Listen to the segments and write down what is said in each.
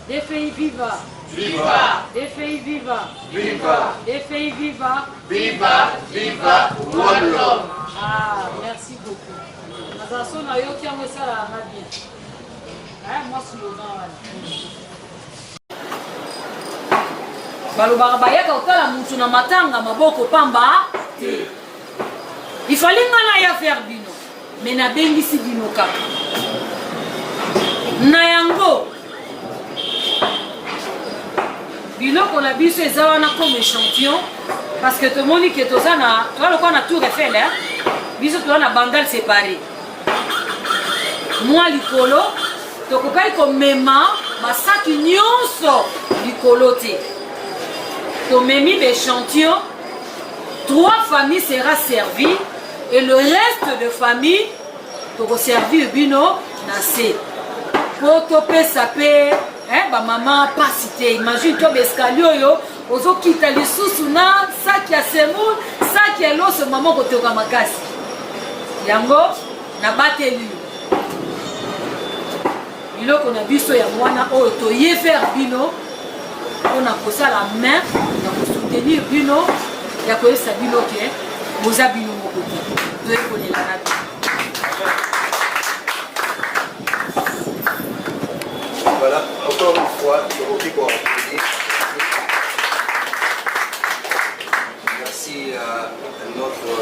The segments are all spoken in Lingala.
DFI viva! Viva! DFI viva! Viva! DFI viva! Viva! Viva! One love! Ah, merci beaucoup. Attention, on a eu qui a ça la bien. Moi, je suis le vent. Balobaka bayaka kotala mutu na matanga maboko pamba te. Il fallait ngana ya faire bino. Mais na bengisi bino kaka. Na yango. Biloko na biso eza wana comme échantillon parce que tout le monde qui toza na toi le quoi na tour Eiffel hein. Biso to na bandal séparé. Moi likolo to kokai ko mema masaki nyonso likolo te. To memi d'échantillon 3 familles sera servies et le reste de famille to servir bino na se. Pour toper sapé ba maman pas cité. Imagine toi escalier yo ozo kita lisusu na saki ya semoule, saki ya loso maman ko toka makasi. Yango na bateli. Biloko na biso ya mwana oyo to ye faire bino on a posé la main pour soutenir bino ya ko esa bino ke moza bino moko to e kolela na bino. Voilà, encore une fois, je vous prie pour applaudir. Merci à notre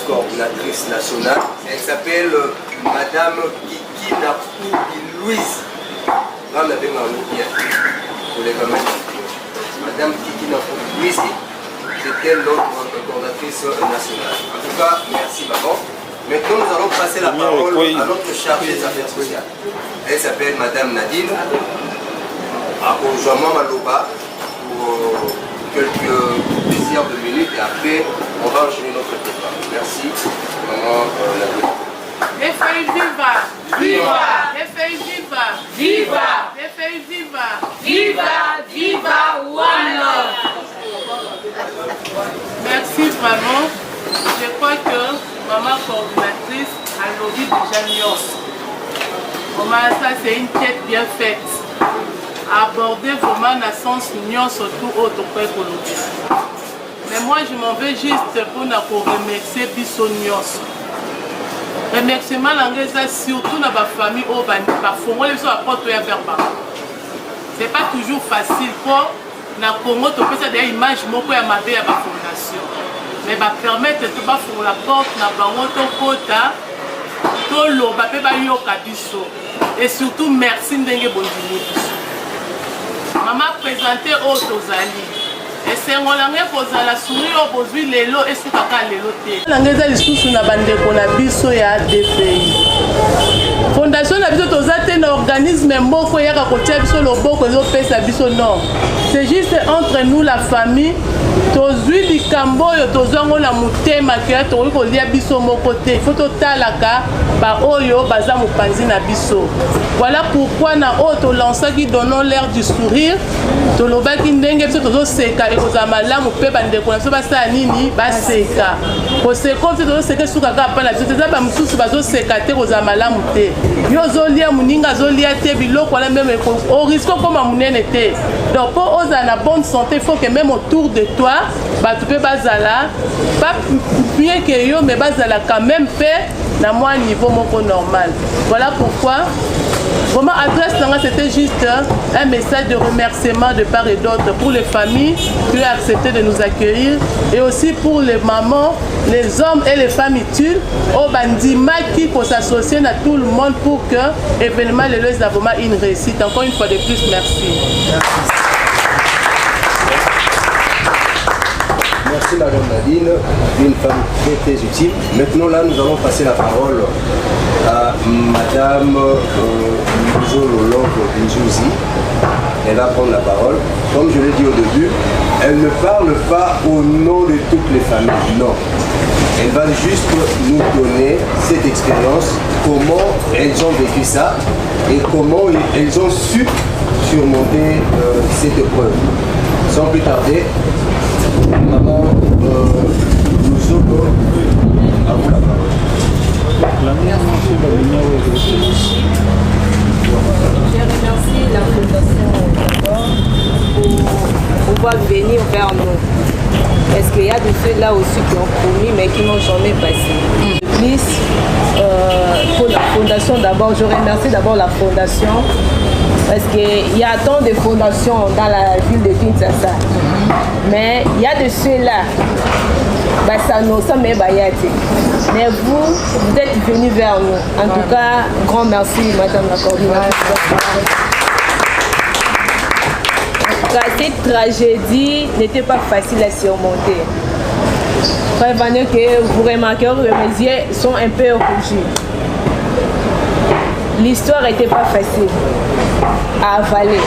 coordinatrice nationale. Elle s'appelle Madame Kiki Napou Louise. Là, on avait pour les gamins. Madame Kiki Napou Louise, c'était notre coordinatrice nationale. En tout cas, merci maman. Maintenant, nous allons passer la parole à notre chargée des affaires sociales. Elle s'appelle Madame Nadine Akoujama Maloba pour quelques dizaines de minutes et après, on va enchaîner notre programme. Merci, maman Nadine. DFI viva! Viva! DFI viva! Viva! DFI viva! Viva! Viva! One love! Merci vraiment. Je crois que maman coordinatrice a lobby déjà Nyos. Comment ça, c'est une quête bien faite. Aborder vraiment dans le sens Nyos surtout autre écologie. Mais moi, je m'en vais juste pour remercier Bisso Nyos. Remerciement l'anglais, surtout dans ma famille au Bandi. Parfois, moi, les gens apportent vers par. C'est pas toujours facile pour na Congo to pesa des images moko ya mabe ya ba fondation. Mais va permettre de pas pour la porte na bango to kota to lo ba pe ba yoka biso. Et surtout merci ndenge bonjini biso. Maman présenter au tozali. Et c'est un langage pour la souris au bozui lelo et sous kaka lelo te. Langeza lisusu na bandeko na biso ya DFI. Fondation na biso tozate na organisme moko yaka kotia biso loboko zo pesa biso non. C'est juste entre nous la famille. Tozui likambo yo tozango na mutema ke to ko lia biso moko te. Il faut totalaka ba oyo baza mopanzi na biso. Voilà pourquoi na auto lancer qui donnons l'air du sourire. To lobaki ndenge biso tozo seka ekoza malamu pe bandeko na biso basala nini baseka. Ko seka biso tozo seka suka kapa na biso teza ba mususu bazo seka te koza malamu te. Yo zo lia muninga zo lia te biloko la même au risque comme munene te. Donc pour oza na bonne santé, il faut que même autour de toi tu peux bazala pas bien que yo mais bazala quand même fait dans moi niveau moko normal. Voilà pourquoi vraiment adresse c'était juste un message de remerciement de part et d'autre pour les familles qui ont accepté de nous accueillir et aussi pour les mamans, les hommes et les femmes utiles au bandima qui pour s'associer à tout le monde pour que événement les leus vraiment une réussite. Encore une fois de plus, merci. Merci Madame Nadine, une femme très utile. Maintenant là, nous allons passer la parole à Madame Lolongo Njouzi. Elle va prendre la parole. Comme je l'ai dit au début, elle ne parle pas au nom de toutes les familles, non. Elle va juste nous donner cette expérience, comment elles ont vécu ça et comment elles ont su surmonter cette épreuve. Sans plus tarder, maman, nous sommes à vous la parole. Je remercie la Fondation doit venir vers nous. Parce qu'il y a de ceux-là aussi qui ont promis mais qui n'ont jamais passé. Plus pour la fondation d'abord, je remercie d'abord la fondation parce qu'il y a tant de fondations dans la ville de Kinshasa. Mais il y a de ceux-là, mais vous êtes venus vers nous. En tout cas, grand merci Madame la coordinatrice. Cette tragédie n'était pas facile à surmonter. Prévenez que vous remarquez que mes yeux sont un peu rougis. L'histoire n'était pas facile à avaler.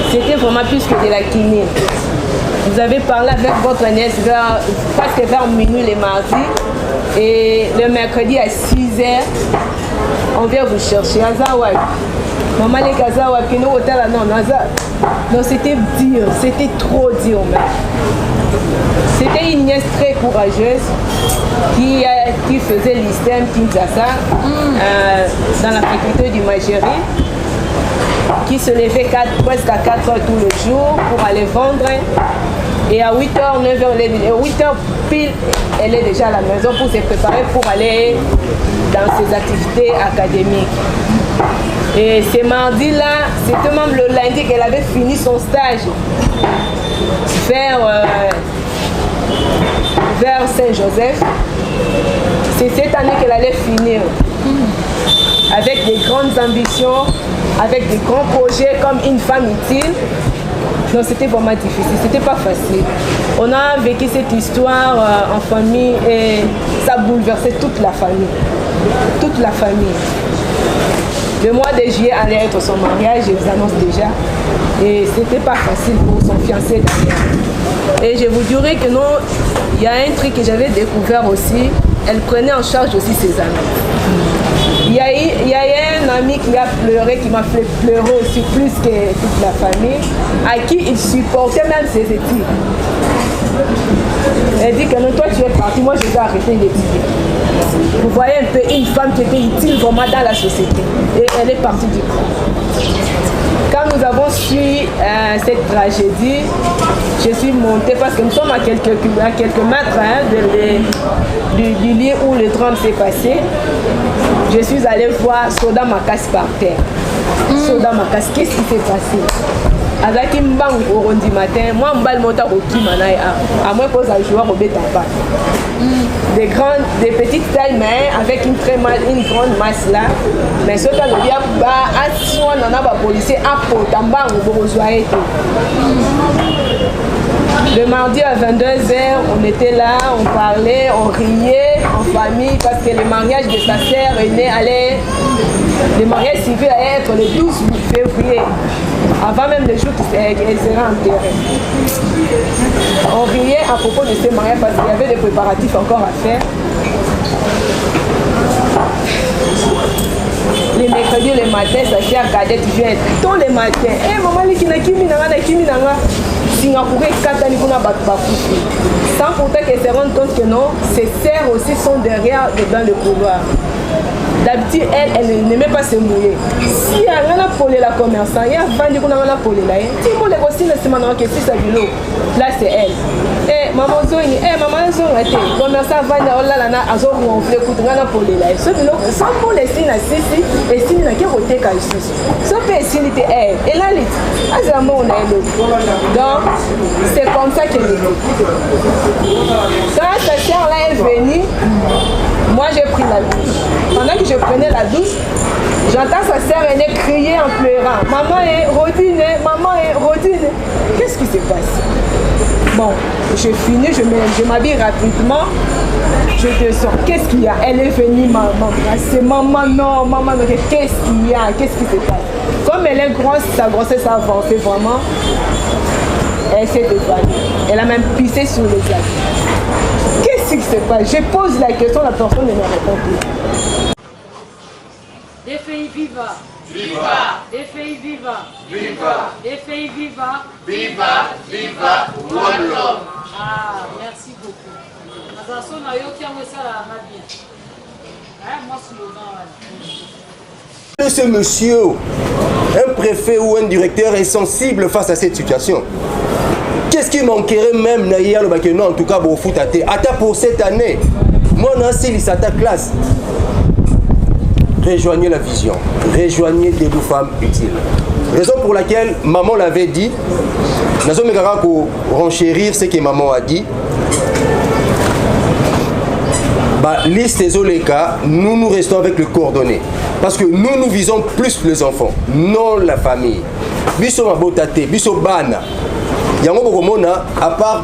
C'était vraiment plus que de la chimie. Vous avez parlé avec votre nièce presque vers minuit le mardi et le mercredi à 6h, on vient vous chercher. Maman les Kazawa, qui nous hôtel à non, c'était dur, c'était trop dur même. C'était une nièce très courageuse qui faisait l'ISTEM Kinshasa dans la faculté du Magérie, qui se levait presque à 4h tous les jours pour aller vendre. Et à 8h, 9h, 8h pile, elle est déjà à la maison pour se préparer pour aller dans ses activités académiques. Et ce mardi-là, c'était même le lundi qu'elle avait fini son stage vers Saint-Joseph. C'est cette année qu'elle allait finir. Avec des grandes ambitions, avec des grands projets comme une femme utile. Non, c'était vraiment difficile, c'était pas facile. On a vécu cette histoire en famille et ça bouleversait toute la famille. Toute la famille. Le mois de juillet allait être son mariage, je vous annonce déjà. Et c'était pas facile pour son fiancé derrière. Et je vous dirais que non, il y a un truc que j'avais découvert aussi, elle prenait en charge aussi ses amis. Il y a un ami qui a pleuré, qui m'a fait pleurer aussi plus que toute la famille, à qui il supportait même ses études. Elle dit que non, toi tu es parti, moi je vais arrêter d'étudier. Vous voyez un peu une femme qui était utile vraiment dans la société. Et elle est partie du coup. Quand nous avons su cette tragédie, je suis montée parce que nous sommes à quelques mètres du lieu où le drame s'est passé. Je suis allée voir Soda Makas par terre. Soda Makas, qu'est-ce qui s'est passé? Avec une banque au rondi matin, moi je suis monté au Kimanaï, à moi je suis joueur au Bétapa. Des petites tailles, mais avec une grande masse là. Mais ce cas de bien, à soi, on a un policier à Potamba, on le mardi à 22h, on était là, on parlait, on riait en famille parce que le mariage de sa sœur le mariage civil allait être le 12 février, avant même le jour qu'elle sera enterrée. On riait à propos de ce mariage parce qu'il y avait des préparatifs encore à faire. Les mercredis, le matin, sa sœur cadette vient tous les matins. Eh maman, qui n'a kimi nanga. Sans pourtant qu'elle se rende compte que non, ses sœurs aussi sont derrière dans le couloir. D'habitude, elle n'aimait pas se mouiller. Si elle a polé la commerçant, il y a vendu qu'on a polé là. Si vous les aussi, là c'est elle. Eh maman Zoni, maman Zoni, commerçant vend là là a zo gonfler coup on a polé là. Ce que sans pour les signes à sisi et signes qui côté quand ici. Ce que signe était elle. Et là les azamon on a donc c'est comme ça qu'elle est. Quand sa sœur là est venue, moi j'ai pris la douche. Pendant que je prenais la douche, j'entends sa sœur aînée crier en pleurant. Maman est rodinée, maman est rodinée. Qu'est-ce qui se passe? Bon, j'ai fini, je m'habille rapidement. Je descends. Qu'est-ce qu'il y a? Elle est venue, maman. C'est maman, non, maman, non. Qu'est-ce qu'il y a? Qu'est-ce qui se passe? Comme elle est grosse, sa grossesse a avancé vraiment. Elle s'est évanouie. Elle a même pissé sur les habits. Qu'est-ce qui se passe? Je pose la question, la personne ne me répond plus. DFI viva! Viva! DFI viva! Viva! DFI viva! Viva! Viva! One love! Ah, merci beaucoup. Attention, on a eu aucun message à la bien. Moi, je suis Ce monsieur, un préfet ou un directeur est sensible face à cette situation. Qu'est-ce qui manquerait même naïa le bac non en tout cas bon foot à terre. Attends pour cette année. Moi non c'est ta classe. Rejoignez la vision. Rejoignez Debout Femmes Utiles. Raison pour laquelle maman l'avait dit. Nous allons renchérir ce que maman a dit. Liste les cas, nous restons avec le coordonné. Parce que nous visons plus les enfants, non la famille. Biso mabotate, biso bana. Yango bokomona à part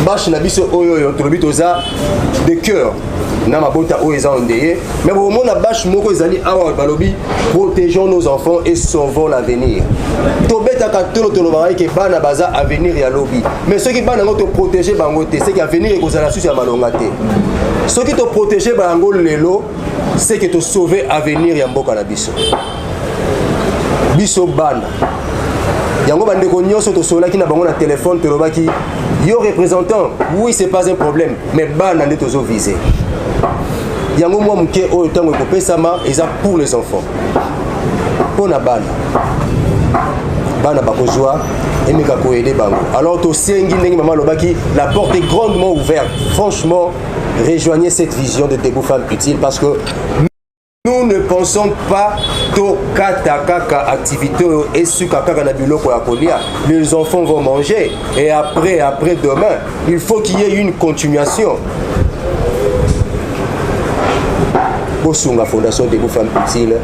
bâche na biso oyo tolobitoza de cœur. Na mabota oyo eza ondeye, mais bokomona bâche moko ezali awa balobi protégeons nos enfants et sauvons l'avenir. Tobeta katolo tolobara ke bana baza avenir ya lobi. Mais ceux qui bana ngoto protéger bango te, c'est qu'avenir ekozala susi ya malonga te. Ceux qui te protéger bango lelo, c'est que te sauver avenir ya mboka na biso. Biso bana. Yango bandeko nyonso to sola ki na bango na téléphone te lobaki yo représentant, oui c'est pas un problème, mais bana nde tozo viser. Yango moi muke oyo tango ko pesama eza pour les enfants. Pona bana. Bana bakozwa emeka ko aider bango. Alors to sengi ndenge maman lobaki, la porte est grandement ouverte. Franchement, rejoignez cette vision de Debout Femmes Utiles parce que nous ne pensons pas to kata kaka activité et su kaka na biloko ya kolia. Les enfants vont manger et après demain, il faut qu'il y ait une continuation. Bosunga Fondation Debout Femmes Utiles,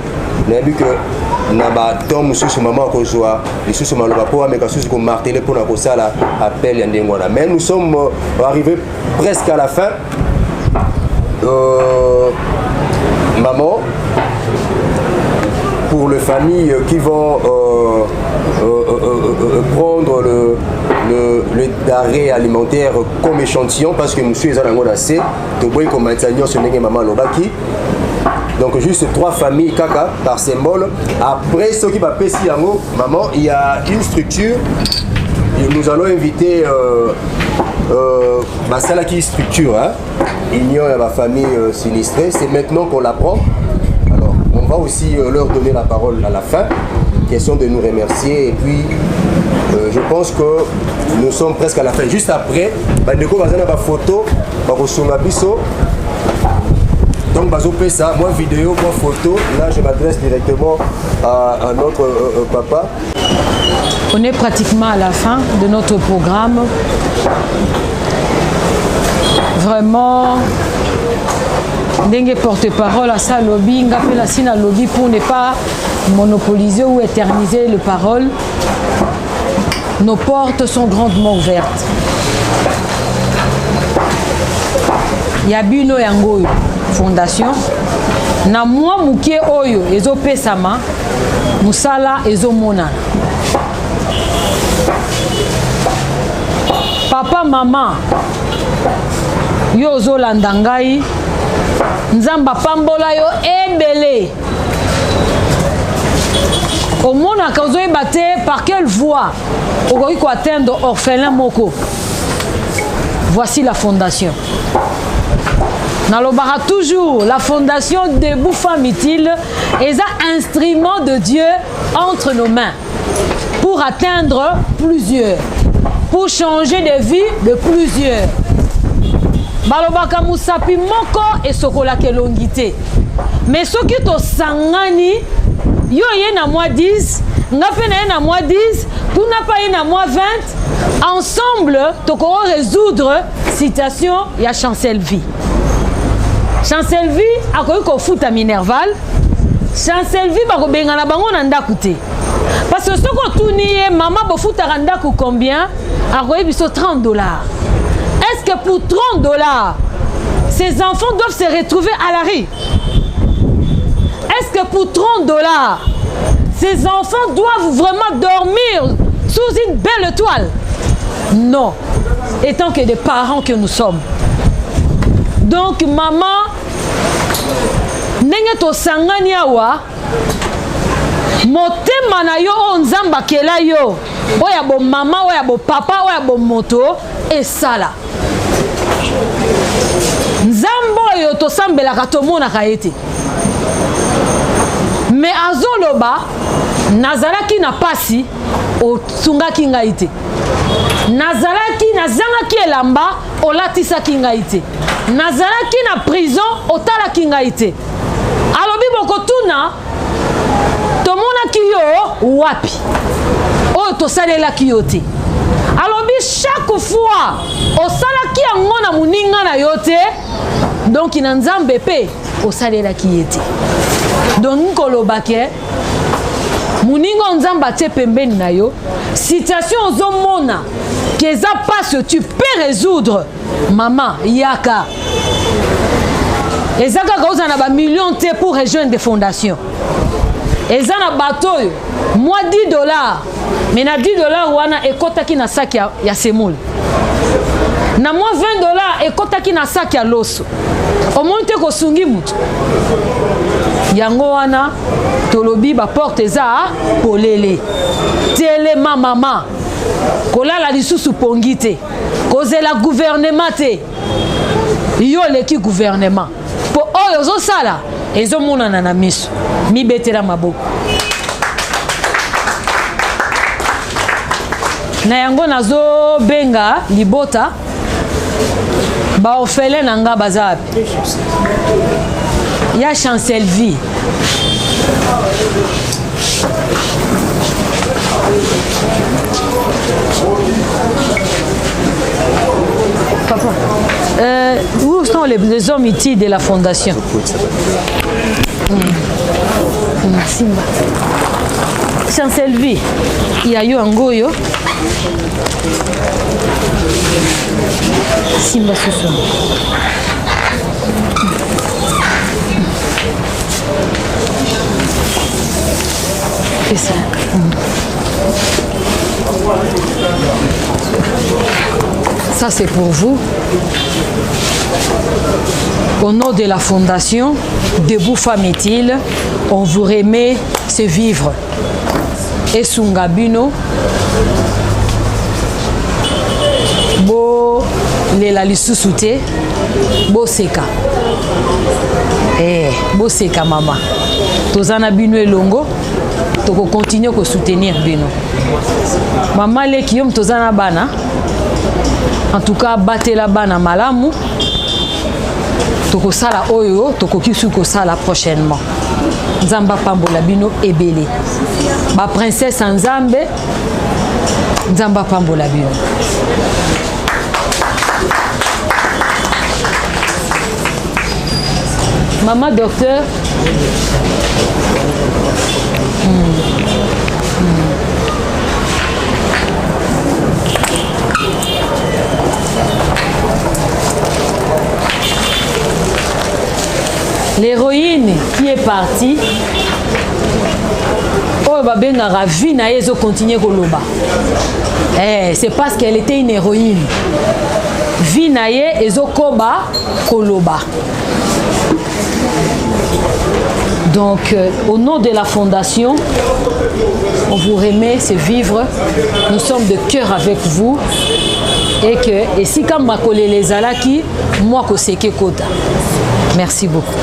n'a vu que naba tom sous maman kozwa, les sous maloba po ameka sous ko marteler pour na ko sala appel ya ndengona. Mais nous sommes arrivés presque à la fin. Maman, pour les familles qui vont prendre le denrée alimentaire comme échantillon, parce que monsieur est en assez, maman lobaki. Donc juste 3 familles kaka par symbole. Après ce qui va passer maman, il y a une structure. Nous allons inviter celle qui structure, hein, Union et ma famille sinistrée. C'est maintenant qu'on l'apprend. Alors, on va aussi leur donner la parole à la fin. Question de nous remercier. Et puis, je pense que nous sommes presque à la fin. Juste après, bandeko bazana ba photo, ba kosunga biso. Donc, bazo fait ça, moi vidéo, moi photo. Là, je m'adresse directement à notre papa. On est pratiquement à la fin de notre programme. Vraiment, Dengue porte-parole à ça lobby, ngapela sina lobby pour ne pas monopoliser ou éterniser le parole. Nos portes sont grandement ouvertes. Yabino Yango Fondation. Na moi mukie oyo ezo pesama musala ezo mona. Papa, maman, yo zo landangai, nzamba pambola yo ebele. Au monde a causé batté par quelle voie on peut atteindre orphelin moko. Voici la fondation. Nalobara toujours la fondation Debout Femmes Utiles est un instrument de Dieu entre nos mains pour atteindre plusieurs. Pour changer de vie de plusieurs. Balobaka musapi moko et sokola kelongité. Mais ce qui to sangani, yo yena moi 10, ngapena yena moi 10, tu n'as pas yena moi 20. Ensemble, toko résoudre situation ya Chancel Vie. Chancel Vie a koyi ko futa Minerval. Chancel Vie ba ko bengana bango na ndakute. Parce que ce que tu n'y es, maman, il combien? $30. Est-ce que pour $30, ces enfants doivent se retrouver à la rue? Est-ce que pour $30, ces enfants doivent vraiment dormir sous une belle étoile? Non. Étant que des parents que nous sommes. Donc, maman, n'est-ce pas motema na yo onzamba kela yo oya bo mama oya bo papa oya bo moto esala nzambo yo to sambela ka tomona ka ete mais azoloba nazalaki na pasi o tungaki ngai te nazalaki nazangaki elamba olatisaki ngai te nazalaki na prison otalaki ngai te alobi bokotuna tomonaki yo wapi oyo tosalelaki yo te alobi chaque fois osalaki yango na moninga na yo te donc na nzambe mpe osalelaki ye te donc kolobake moninga nzambe atie pembeni na yo situation ozomona keza passe tu peux résoudre maman yaka eza kaka oza na bamillion te pour rejoindre des fondations eza na bato oyo mwa $10 mais na $10 wana ekotaki na saki ya semoule na mwa $20 ekotaki na saki ya loso omoni te kosungi mutu yango wana tolobi baporte eza polele telema mama kolala lisusu pongi te kozela gouvernement te yo leki gouvernement po oyo ozosala ezomonana na miso mibetela maboko na yango nazobenga libota baorphelin na nga baza api ya chancel vie papa où sont les hommes utiles de la fondation Simba chancel vie ya yo angoyo Simba soso c'est ça ça c'est pour vous au nom de la fondation Debout Femmes Utiles on vous remet ce vivre et Sungabino bo lela lisusu te boseka boseka mama tozana bino elongo toko continuer ko soutenir bino mama leki yom tozana bana en tout cas batela bana malamu toko sala oyo toko kisu ko sala prochainement nzamba pambola bino ebele ba princesse nzambe nzamba pambola bino maman docteur l'héroïne qui est partie oh babengaka vie na ye ezokontinue koloba c'est parce qu'elle était une héroïne vie na ye ezokoba koloba donc au nom de la fondation on vous remet ce vivre nous sommes de cœur avec vous et que et si comme makole les alaki moi koseke kota merci beaucoup.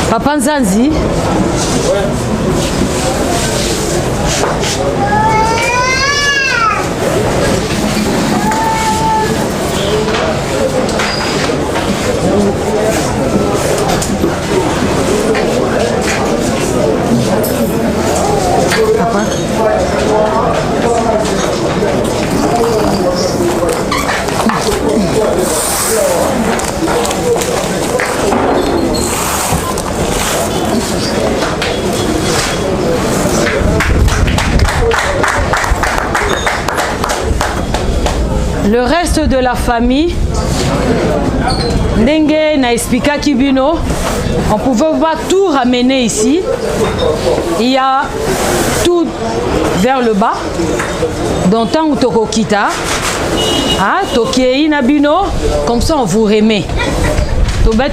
Papa Nzanzi Papa le reste de la famille Ndenge na expliqué Kibino, on pouvait pas tout ramener ici. Il y a tout vers le bas. Dans le temps où Toko Kita, Tokei Nabino, comme ça on vous remet.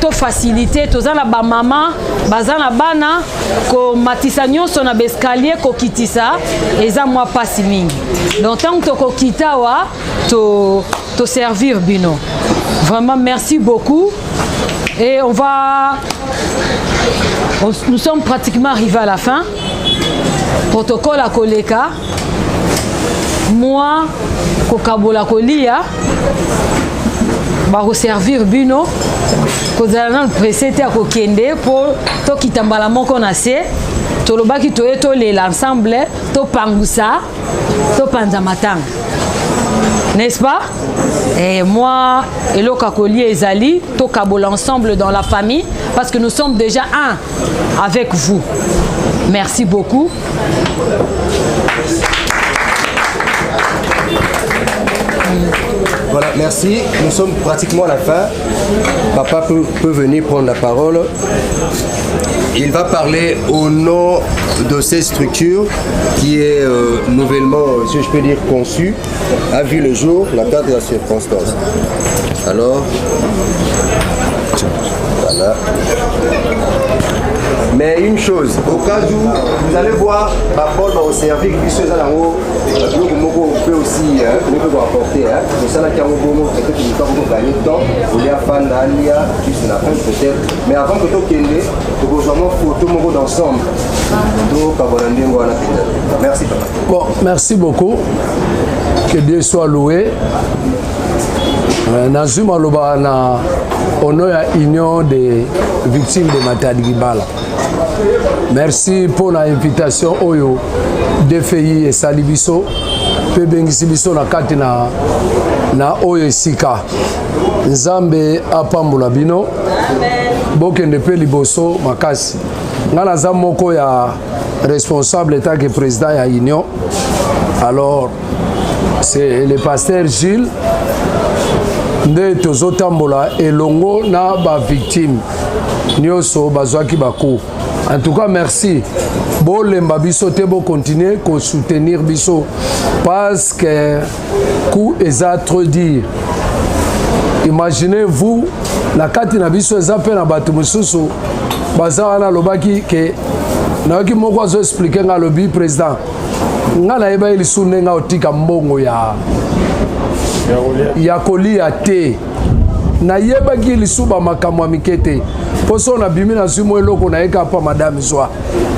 To facilité, to la ba maman, bazana bana, ko matisanyo sona bescalier ko kitisa, eza moi pas mingi. Donc tant que to kita wa, to servir bino. Vraiment merci beaucoup. Et nous sommes pratiquement arrivés à la fin. Protocole à Koleka. Moi, Kokabola Kolia. Ba servir bino kozala na précédé à kokende pour to kitambala moko na se to lobaki to eto l'ensemble to pangusa to panzamatang, n'est-ce pas? Et moi et le kakoli ezali to kabola ensemble dans la famille parce que nous sommes déjà un avec vous. Merci beaucoup. Voilà, merci. Nous sommes pratiquement à la fin. Papa peut venir prendre la parole. Il va parler au nom de cette structure qui est nouvellement, si je peux dire, conçue, a vu le jour, la carte de la circonstance. Alors, voilà. Mais une chose, au cas où vous allez voir, Paul va au service, qui se peut aussi nous apporter. C'est ça qui a peut-être qu'il ne peut pas gagner de temps. Vous voulez faire l'alia, juste la fin peut-être. Mais avant que tu aies tu peux vraiment photo d'ensemble. Merci papa. Bon, merci beaucoup. Que Dieu soit loué. Nazuma Loba na ono ya union des victimes de Matadi Gibala. Merci pour l'invitation oyo DFI et Salibiso pe bengisi biso na kati na oyo esika. Nzambe apambola bino. Bokende pe liboso makasi. Ngana za moko ya responsable état que président ya union. Alors c'est le pasteur Gilles nde tozotambola elongo na ba victime nyoso bazwaki bako. En tout cas merci. Bolemba biso te bo continuer ko soutenir biso parce que coup eza trop dire. Imaginez-vous la kati na biso eza pe na batu mususu baza na lobaki ke na ki moko azo expliquer nga lobi président nga na eba ili sunne nga otika mbongo ya kolia te na yeba ki lisuba makambo ya mikete poso na bimi na sumo eloko na eka pa madame Zwa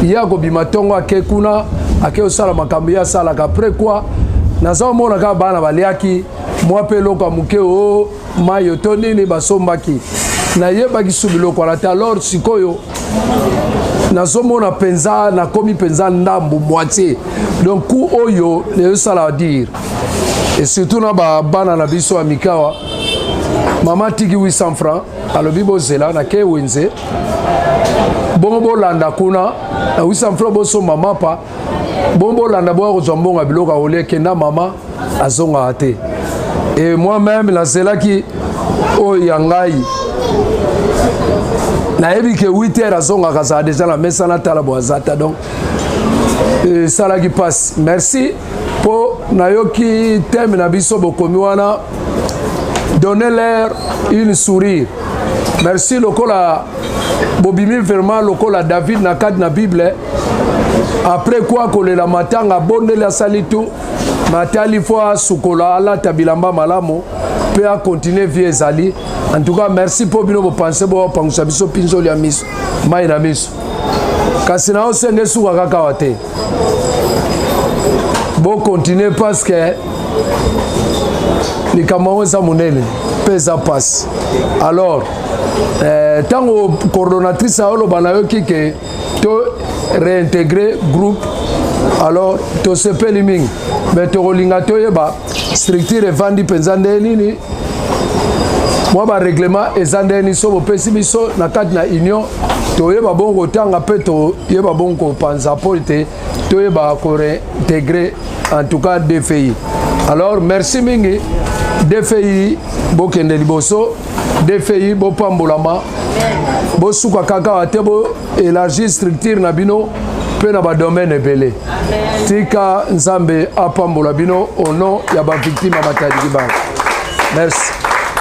ya ko bimatongo akekuna ake osala makambo ya sala après quoi na za mona ka bana baliaki moi pe loko muke o mayo to nini basombaki na yeba ki subiloko la ta alors sikoyo na zomona penza na komi penza ndambu moitié donc coup oyo ne sala dire. Et surtout na bana na biso amikawa mama tiki 800 francs alobi bozela na ke wenze bongo landa kuna na 800 francs boso mama pa bongo landa bo ko zombonga biloka ole kenda mama azonga ate. Et moi-même la zela ki o yangai na yebi ke 8h azonga kaza déjà la mesa na tala boazata donc ça là qui passe. Merci pour nayoki thème na biso bokomi wana donner-leur une sourire. Merci lokola bobimi vraiment lokola David na kadi na Bible après quoi kolela matanga bondela salitu matali fois sukola ala tabilamba malamo peut à continuer vie ezali. En tout cas merci pour bino bo penser bo pangisa biso pinzo ya miso mai na miso kasi na osende suka kaka wate bo continuer parce que ni kama za munene pesa passe. Alors tango coordonnatrice a oloba na yo kike to réintégrer groupe alors to sepeli mingi mais to kolinga to yeba structure evandi penza nde nini moi ba règlement ezande ni so bopesi biso na kati na union toyeba bongo tanga pe toyeba bongo panza po ete toyeba koréintégrer en tout cas DFI. Alors merci mingi DFI bokende liboso DFI bopambolama bosuka kaka ate bo élargir structure na bino pe na ba domaine ebele tika nzambe apambola bino au nom ya ba victime batali bana. Merci.